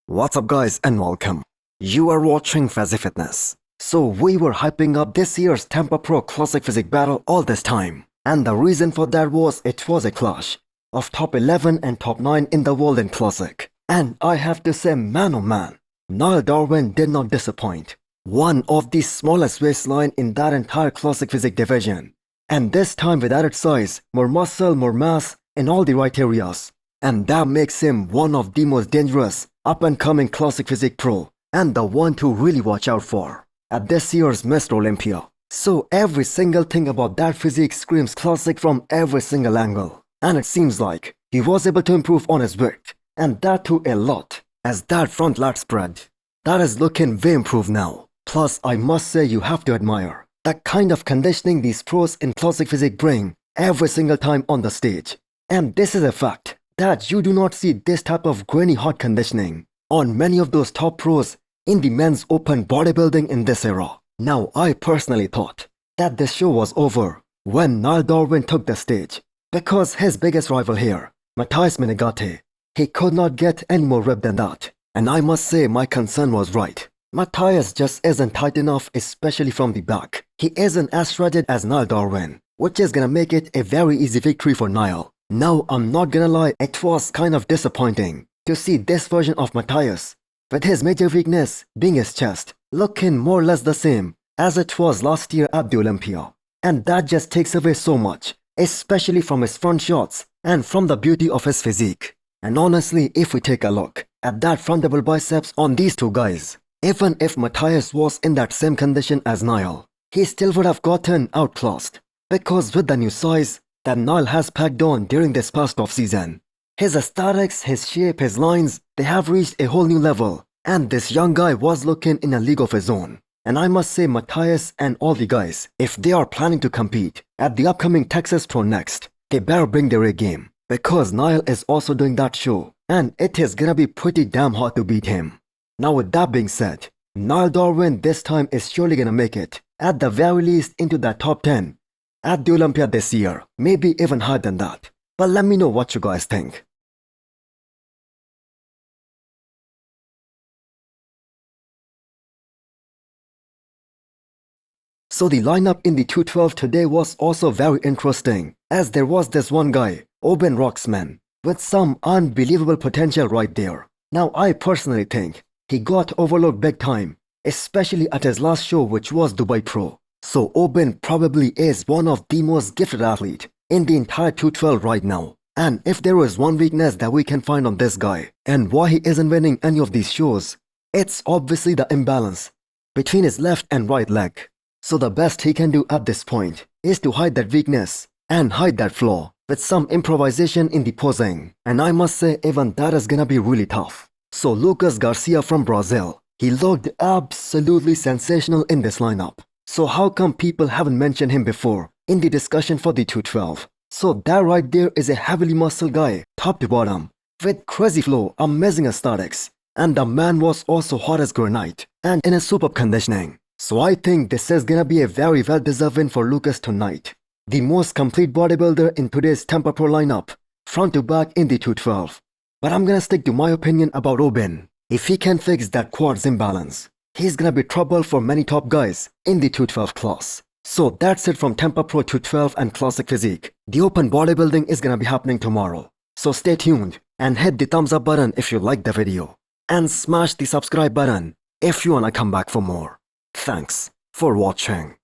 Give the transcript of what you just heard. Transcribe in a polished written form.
What's up guys and welcome. You are watching Fazi Fitness. So we were hyping up this year's Tampa Pro Classic Physique battle all this time. And the reason for that was it was a clash of top 11 and top 9 in the world in Classic. And I have to say, man oh man, Niall Darwin did not disappoint. One of the smallest waistline in that entire Classic Physique division. And this time with added size, more muscle, more mass in all the right areas. And that makes him one of the most dangerous up-and-coming Classic Physique Pro and the one to really watch out for at this year's Mr. Olympia. So every single thing about that physique screams Classic from every single angle. And it seems like he was able to improve on his width, and that too a lot, as that front lat spread, that is looking way improved now. Plus I must say you have to admire the kind of conditioning these pros in Classic Physique bring every single time on the stage. And this is a fact that you do not see this type of grainy hot conditioning on many of those top pros in the men's open bodybuilding in this era. Now I personally thought that this show was over when Niall Darwin took the stage, because his biggest rival here, Matthias Menegate, he could not get any more ripped than that. And I must say my concern was right. Matthias just isn't tight enough, especially from the back. He isn't as shredded as Niall Darwin, which is gonna make it a very easy victory for Niall. Now I'm not gonna lie, it was kind of disappointing to see this version of Matthias, with his major weakness being his chest, looking more or less the same as it was last year at the Olympia. And that just takes away so much, especially from his front shots and from the beauty of his physique. And honestly, if we take a look at that front double biceps on these two guys, even if Matthias was in that same condition as Niall, he still would have gotten outclassed, because with the new size that Niall has packed on during this past off-season, his aesthetics, his shape, his lines, they have reached a whole new level, and this young guy was looking in a league of his own. And I must say, Matthias and all the guys, if they are planning to compete at the upcoming Texas Pro next, they better bring their A game, because Niall is also doing that show, and it is gonna be pretty damn hard to beat him. Now with that being said, Niall Darwin this time is surely gonna make it, at the very least, into that top 10 at the Olympia this year, maybe even higher than that. But let me know what you guys think. So the lineup in the 212 today was also very interesting, as there was this one guy, Oben Rocksman, with some unbelievable potential right there. Now I personally think he got overlooked big time, especially at his last show, which was Dubai Pro. So Oben probably is one of the most gifted athlete in the entire 212 right now. And if there is one weakness that we can find on this guy and why he isn't winning any of these shows, it's obviously the imbalance between his left and right leg. So the best he can do at this point is to hide that weakness and hide that flaw with some improvisation in the posing. And I must say, even that is gonna be really tough. So Lucas Garcia from Brazil, he looked absolutely sensational in this lineup. So how come people haven't mentioned him before in the discussion for the 212? So that right there is a heavily muscle guy, top to bottom, with crazy flow, amazing aesthetics. And the man was also hot as granite and in a superb conditioning. So I think this is gonna be a very well-deserved win for Lucas tonight. The most complete bodybuilder in today's Tampa Pro lineup, front to back in the 212. But I'm gonna stick to my opinion about Oben. If he can fix that quads imbalance, he's gonna be trouble for many top guys in the 212 class. So that's it from Tampa Pro 212 and Classic Physique. The open bodybuilding is gonna be happening tomorrow. So stay tuned and hit the thumbs up button if you liked the video. And smash the subscribe button if you wanna come back for more. Thanks for watching.